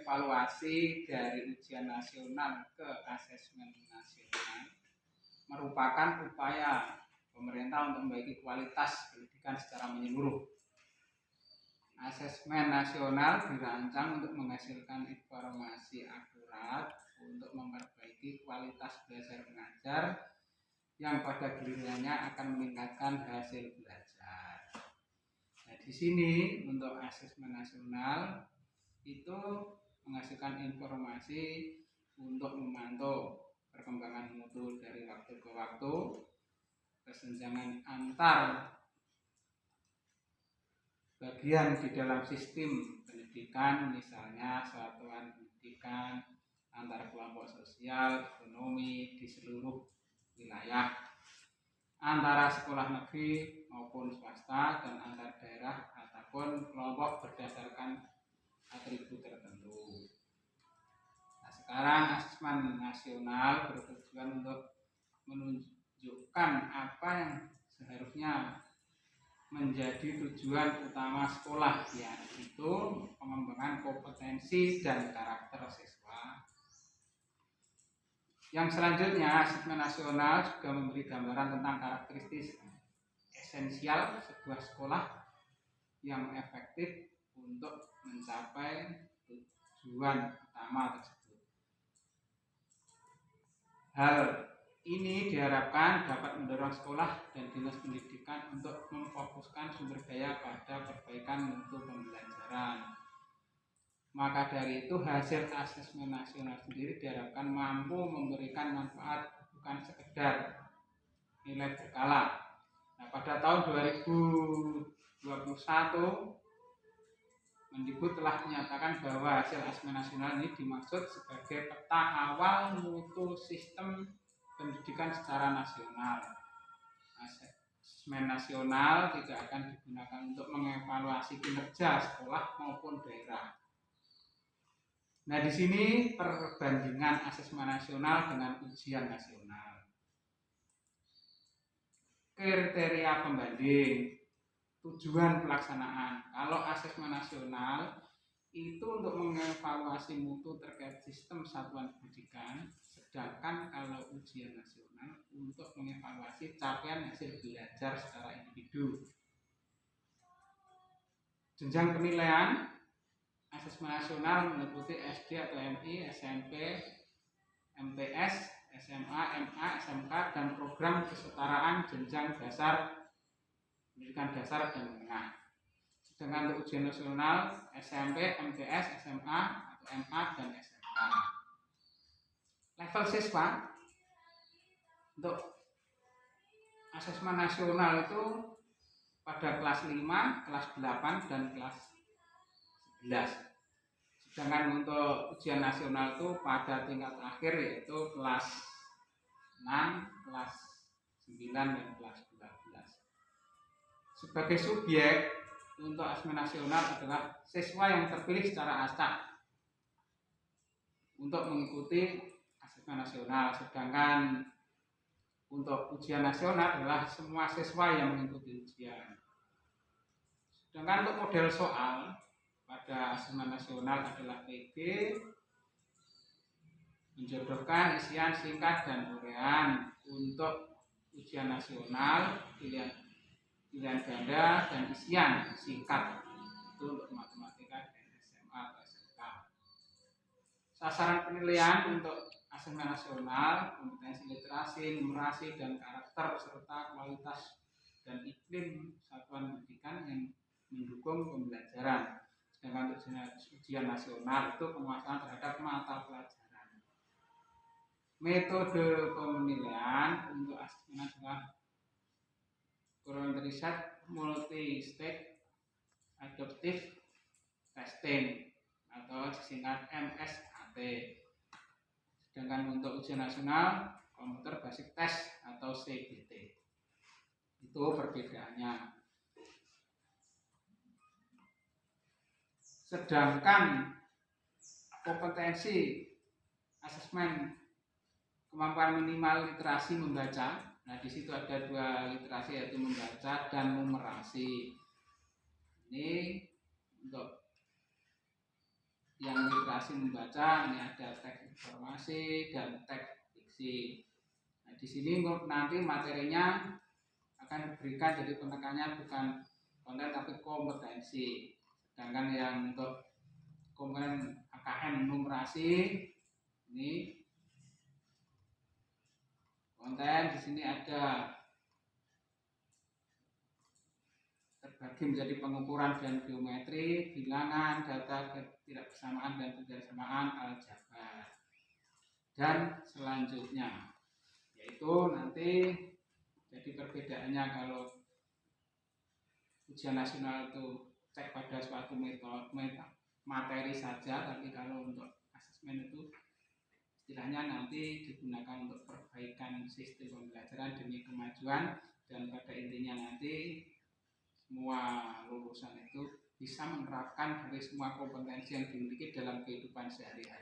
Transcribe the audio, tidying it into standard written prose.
evaluasi dari ujian nasional ke asesmen nasional merupakan upaya pemerintah untuk memperbaiki kualitas pendidikan secara menyeluruh. Asesmen nasional dirancang untuk menghasilkan informasi akurat untuk memperbaiki kualitas belajar mengajar yang pada gilirannya akan meningkatkan hasil belajar. Nah, di sini untuk asesmen nasional itu menghasilkan informasi untuk memantau perkembangan mutu dari waktu ke waktu, kesenjangan antar bagian di dalam sistem pendidikan, misalnya satuan pendidikan, antar kelompok sosial, ekonomi di seluruh wilayah, antara sekolah negeri maupun swasta, dan antar daerah ataupun kelompok berdasarkan atribut tertentu. Nah, sekarang asesmen nasional bertujuan untuk menunjukkan apa yang seharusnya menjadi tujuan utama sekolah, yaitu pengembangan kompetensi dan karakter siswa. Yang selanjutnya, asesmen nasional juga memberi gambaran tentang karakteristik esensial sebuah sekolah yang efektif untuk mencapai tujuan utama tersebut. Hal ini diharapkan dapat mendorong sekolah dan dinas pendidikan untuk memfokuskan sumber daya pada perbaikan mutu pembelajaran. Maka dari itu hasil asesmen nasional sendiri diharapkan mampu memberikan manfaat bukan sekedar nilai berkala. Nah, pada tahun 2021 Mendikbud telah menyatakan bahwa hasil asesmen nasional ini dimaksud sebagai peta awal mutu sistem pendidikan secara nasional. Asesmen nasional tidak akan digunakan untuk mengevaluasi kinerja sekolah maupun daerah. Nah, di sini perbandingan asesmen nasional dengan ujian nasional. Kriteria pembanding, tujuan pelaksanaan. Kalau asesmen nasional itu untuk mengevaluasi mutu terkait sistem satuan pendidikan, sedangkan kalau ujian nasional untuk mengevaluasi capaian hasil belajar secara individu. Jenjang penilaian asesmen nasional meliputi SD atau MI, SMP, MTS, SMA, MA, SMK, dan program kesetaraan jenjang dasar, pendidikan dasar dan menengah. Sedangkan untuk ujian nasional SMP, MTS, SMA, atau MA, dan SMK. Level siswa untuk asesmen nasional itu pada kelas 5, kelas 8, dan kelas 11. Sedangkan untuk ujian nasional itu pada tingkat akhir, yaitu kelas 6, kelas 9, dan kelas 12. Sebagai subjek untuk asesmen nasional adalah siswa yang terpilih secara acak untuk mengikuti asesmen nasional. Sedangkan untuk ujian nasional adalah semua siswa yang mengikuti ujian. Sedangkan untuk model soal pada asesmen nasional adalah PG, menjodohkan isian singkat dan uraian. Untuk ujian nasional pilihan ganda dan isian singkat itu untuk matematika dan SMA atau SMK. Sasaran penilaian untuk asesmen nasional, kompetensi literasi, numerasi, dan karakter, serta kualitas dan iklim satuan pendidikan yang mendukung pembelajaran. Sedangkan untuk ujian nasional itu penguasaan terhadap mata pelajaran. Metode penilaian untuk asesmen adalah Current Research Multi-Stage Adaptive Testing atau disingkat MSAT. Sedangkan untuk ujian nasional Computer Basic Test atau CBT. Itu perbedaannya. Sedangkan kompetensi asesmen kemampuan minimal literasi membaca, nah di situ ada 2 literasi, yaitu membaca dan numerasi. Ini untuk yang literasi membaca, ini ada teks informasi dan teks diksi. Nah, di sini nanti materinya akan diberikan, jadi penekannya bukan konten tapi kompetensi. Sedangkan yang untuk komponen AKM numerasi ini konten di sini ada terbagi menjadi pengukuran dan geometri, bilangan, data ketidakbersamaan dan ketidaksamaan, aljabar. Dan selanjutnya yaitu nanti jadi perbedaannya kalau ujian nasional itu cek pada suatu materi saja, tapi kalau untuk asesmen itu istilahnya nanti digunakan untuk perbaikan sistem pembelajaran demi kemajuan, dan pada intinya nanti semua lulusan itu bisa menerapkan dari semua kompetensi yang dimiliki dalam kehidupan sehari-hari.